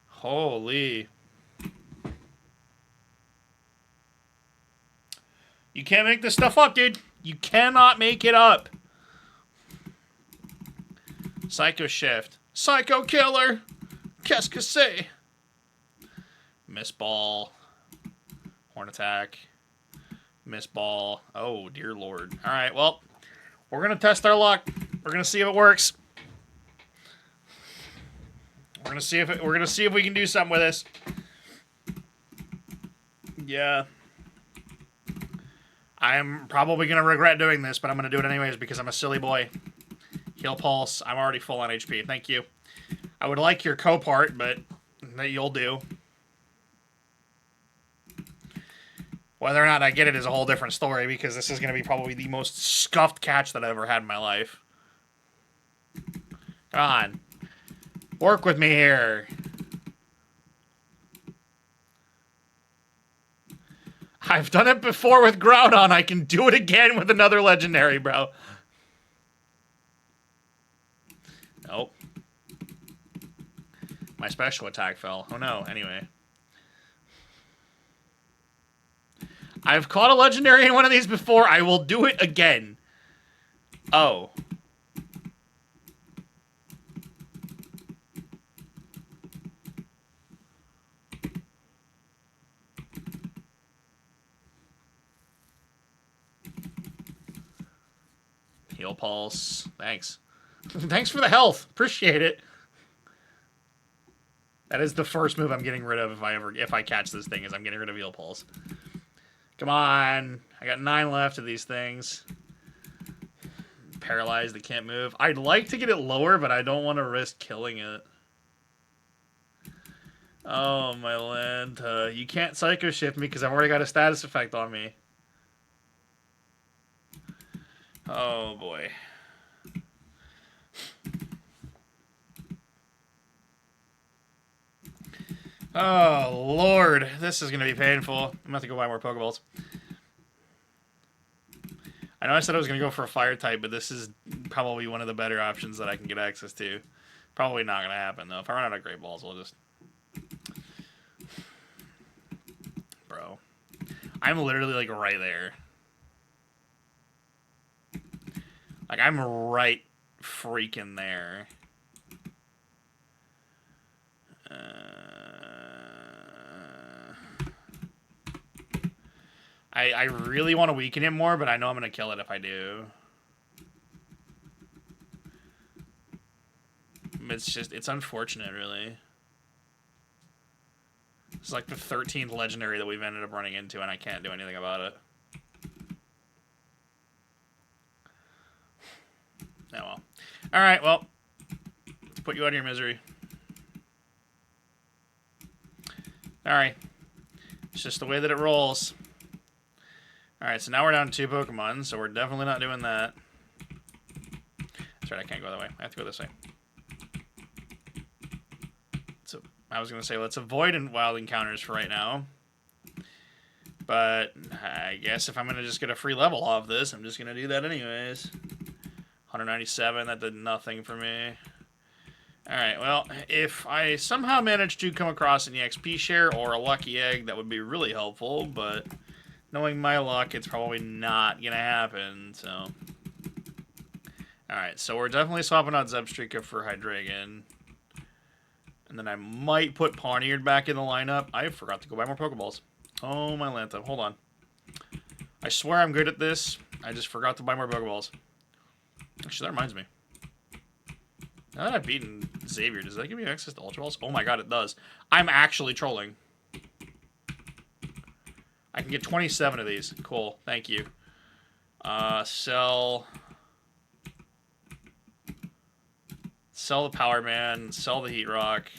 Holy. You can't make this stuff up, dude. You cannot make it up. Psycho Shift. Psycho Killer. Qu'est-ce que c'est? Miss Ball. Horn Attack. Miss Ball. Oh, dear lord. Alright, well, we're going to test our luck. We're going to see if it works. We're going to see if we can do something with this. Yeah. I'm probably going to regret doing this, but I'm going to do it anyways because I'm a silly boy. Heal Pulse. I'm already full on HP. Thank you. I would like your co-part, but that you'll do. Whether or not I get it is a whole different story, because this is going to be probably the most scuffed catch that I've ever had in my life. Come on. Work with me here. I've done it before with Groudon. I can do it again with another legendary, bro. Nope. My special attack fell. Oh no, anyway. I've caught a legendary in one of these before. I will do it again. Oh. Heal Pulse. Thanks. Thanks for the health. Appreciate it. That is the first move I'm getting rid of if I catch this thing, is I'm getting rid of Heal Pulse. Come on. I got 9 left of these things. Paralyzed, they can't move. I'd like to get it lower, but I don't want to risk killing it. Oh, my land. You can't Psycho Shift me because I've already got a status effect on me. Oh, boy. Oh, Lord. This is going to be painful. I'm going to have to go buy more Pokeballs. I know I said I was going to go for a fire type, but this is probably one of the better options that I can get access to. Probably not going to happen, though. If I run out of Great Balls, we'll just... Bro. I'm literally, like, right there. Like, I'm right freaking there. I really want to weaken it more, but I know I'm going to kill it if I do. It's unfortunate, really. It's like the 13th legendary that we've ended up running into, and I can't do anything about it. Oh, well. Alright, well. Let's put you out of your misery. Alright. It's just the way that it rolls. Alright, so now we're down to 2 Pokemon, so we're definitely not doing that. That's right, I can't go that way. I have to go this way. So, I was going to say, let's avoid wild encounters for right now. But, I guess if I'm going to just get a free level off this, I'm just going to do that anyways. 197, that did nothing for me. Alright, well, if I somehow manage to come across an EXP share or a lucky egg, that would be really helpful, but... knowing my luck, it's probably not going to happen, so... Alright, so we're definitely swapping out Zebstrika for Hydreigon. And then I might put Pawniard back in the lineup. I forgot to go buy more Pokeballs. Oh, my Lanta. Hold on. I swear I'm good at this. I just forgot to buy more Pokeballs. Actually, that reminds me. Now that I've beaten Xavier, does that give me access to Ultra Balls? Oh my god, it does. I'm actually trolling. I can get 27 of these. Cool. Thank you. Sell the Power Man. Sell the Heat Rock.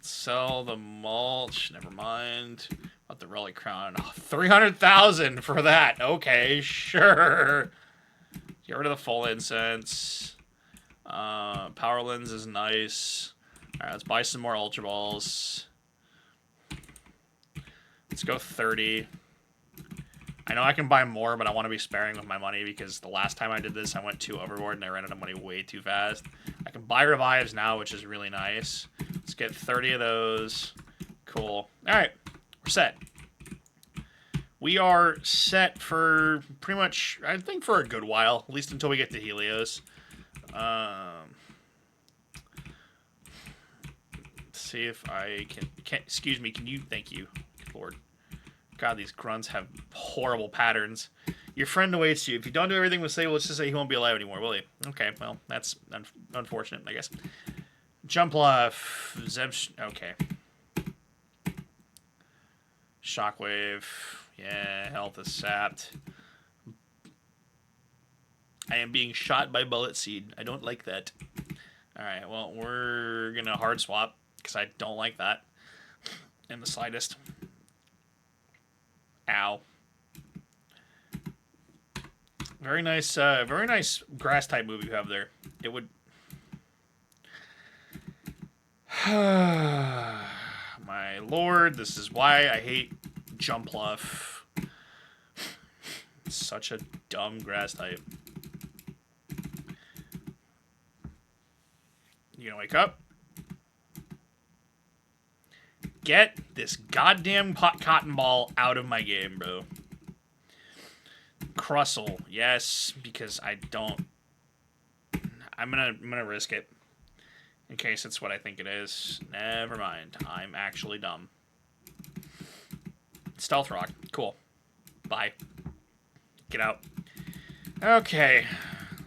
Sell the Mulch. Never mind. About the Relic Crown. Oh, 300,000 for that. Okay, sure. Get rid of the Full Incense. Power Lens is nice. Alright, let's buy some more Ultra Balls. Let's go 30. I know I can buy more, but I want to be sparing with my money because the last time I did this, I went too overboard and I ran out of money way too fast. I can buy revives now, which is really nice. Let's get 30 of those. Cool. Alright, we're set. We are set for pretty much, I think, for a good while, at least until we get to Helios. Let's see if I can, excuse me, can you, thank you, Lord. God, these grunts have horrible patterns. Your friend awaits you. If you don't do everything we say, well, let's just say he won't be alive anymore, will he? Okay, well, that's unfortunate, I guess. Jumpluff, okay. Shockwave, yeah, health is sapped. I am being shot by Bullet Seed. I don't like that. Alright, well, we're gonna hard swap, because I don't like that in the slightest. Ow. Very nice grass type move you have there. It would. My lord, this is why I hate Jumpluff. Such a dumb grass type. You gonna wake up? Get this goddamn cotton ball out of my game, bro. Crustle, yes, because I don't. I'm gonna risk it in case it's what I think it is. Never mind. I'm actually dumb. Stealth Rock, cool. Bye. Get out. Okay,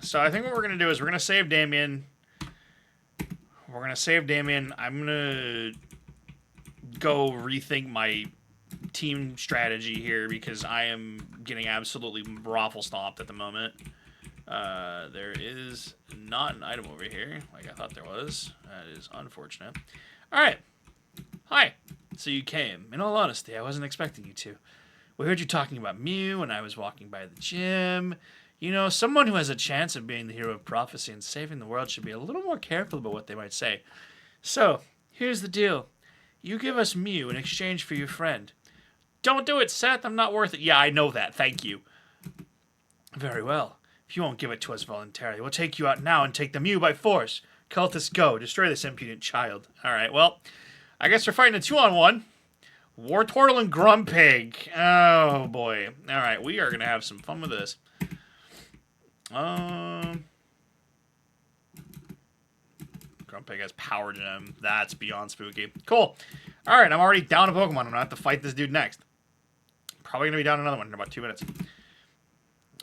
so I think what we're gonna do is we're gonna save Damien. I'm gonna go rethink my team strategy here because I am getting absolutely raffle stomped at the moment. There is not an item over here like I thought there was. That is unfortunate. Alright. Hi. So you came. In all honesty, I wasn't expecting you to. We heard you talking about Mew when I was walking by the gym. You know, someone who has a chance of being the hero of prophecy and saving the world should be a little more careful about what they might say. So, here's the deal. You give us Mew in exchange for your friend. Don't do it, Seth. I'm not worth it. Yeah, I know that. Thank you. Very well. If you won't give it to us voluntarily, we'll take you out now and take the Mew by force. Cultists, go. Destroy this impudent child. All right, well, I guess we're fighting a 2-on-1. Wartortle and Grumpig. Oh, boy. All right, we are going to have some fun with this. Grumpig has Power Gem. That's beyond spooky. Cool. All right, I'm already down a Pokemon. I'm going to have to fight this dude next. Probably going to be down another one in about 2 minutes.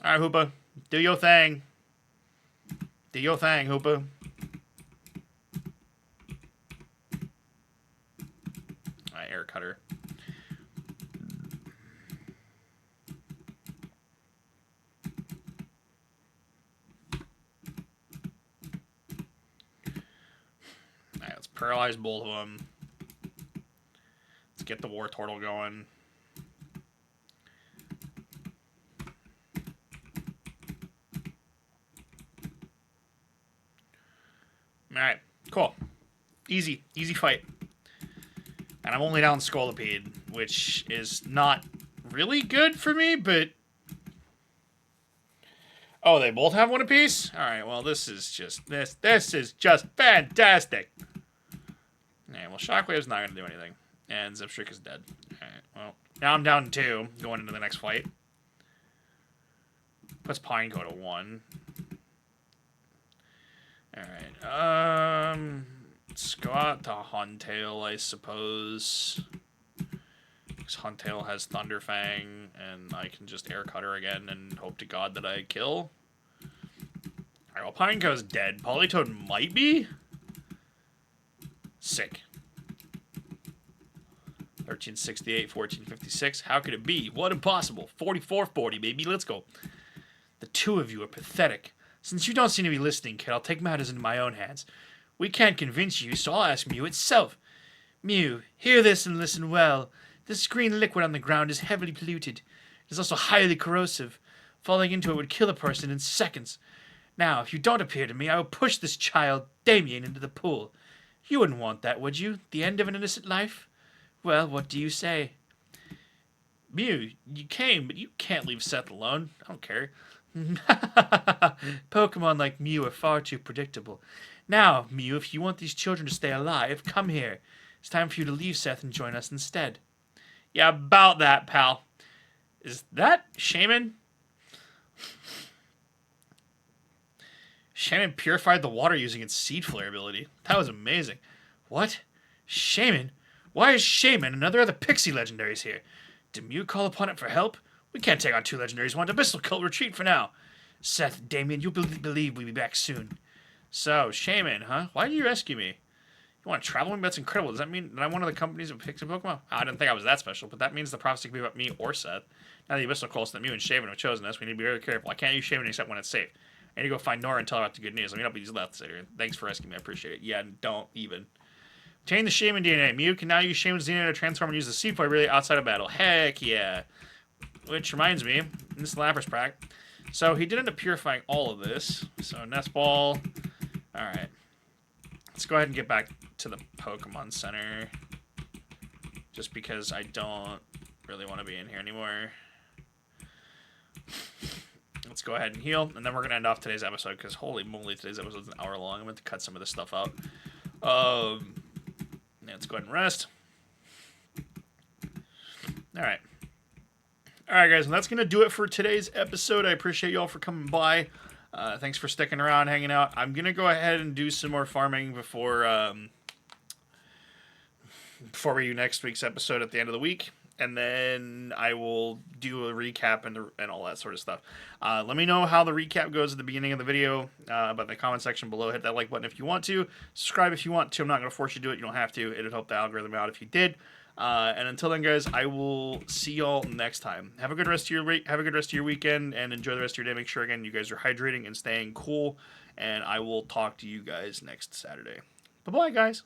All right, Hoopa. Do your thing. Do your thing, Hoopa. All right, Air Cutter. Alright, let's paralyze both of them. Let's get the Wartortle going. Alright, cool. Easy fight. And I'm only down Scolipede, which is not really good for me, but... Oh, they both have one apiece? Alright, well, this is just fantastic. Alright, well, Shockwave's not going to do anything. And Zipstrick is dead. Alright, well, now I'm down 2, going into the next fight. Puts Pineco to 1. Alright, let's go out to Huntail, I suppose. Because Huntail has Thunderfang, and I can just Air Cutter again and hope to God that I kill. Alright, well, Pineco's dead. Politoed might be? Sick. 1368, 1456. How could it be? What impossible? 4440, baby. Let's go. The two of you are pathetic. Since you don't seem to be listening, kid, I'll take matters into my own hands. We can't convince you, so I'll ask Mew itself. Mew, hear this and listen well. This green liquid on the ground is heavily polluted. It is also highly corrosive. Falling into it would kill a person in seconds. Now, if you don't appear to me, I will push this child, Damien, into the pool. You wouldn't want that, would you? The end of an innocent life? Well, what do you say? Mew, you came, but you can't leave Seth alone. I don't care. Pokemon like Mew are far too predictable. Now, Mew, if you want these children to stay alive, come here. It's time for you to leave Seth and join us instead. Yeah, about that, pal. Is that Shaman? Shaman purified the water using its Seed Flare ability. That was amazing. What? Shaman? Why is Shaman and other Pixie legendaries here? Did Mew call upon it for help? We can't take on 2 legendaries. Want Abyssal Cult retreat for now. Seth, Damien, you believe we'll be back soon. So, Shaman, huh? Why did you rescue me? You want to travel with me? That's incredible. Does that mean that I'm one of the companies of Pixie Pokemon? I didn't think I was that special, but that means the prophecy could be about me or Seth. Now the Abyssal Cults that Mew and Shaman have chosen us, we need to be very careful. I can't use Shaman except when it's safe. I need to go find Nora and tell her about the good news. Let me not be left later. Thanks for rescuing me. I appreciate it. Yeah, don't even. Obtain the Shaman DNA. Mew can now use Shaman's DNA to transform and use the Seed Flare ability outside of battle. Heck yeah. which reminds me, this Lapras pack. So he did end up purifying all of this. So Nest Ball. All right. Let's go ahead and get back to the Pokemon Center. Just because I don't really want to be in here anymore. Let's go ahead and heal, and then we're going to end off today's episode, because holy moly, today's episode is an hour long. I'm going to cut some of this stuff out. Let's go ahead and rest. Alright. Alright, guys, and that's going to do it for today's episode. I appreciate you all for coming by. Thanks for sticking around, hanging out. I'm going to go ahead and do some more farming before we do next week's episode at the end of the week. And then I will do a recap and all that sort of stuff. Let me know how the recap goes at the beginning of the video, but in the comment section below. Hit that like button if you want to. Subscribe if you want to. I'm not going to force you to do it. You don't have to. It'll help the algorithm out if you did. And until then, guys, I will see y'all next time. Have a good rest of your weekend, and enjoy the rest of your day. Make sure, again, you guys are hydrating and staying cool. And I will talk to you guys next Saturday. Bye-bye, guys.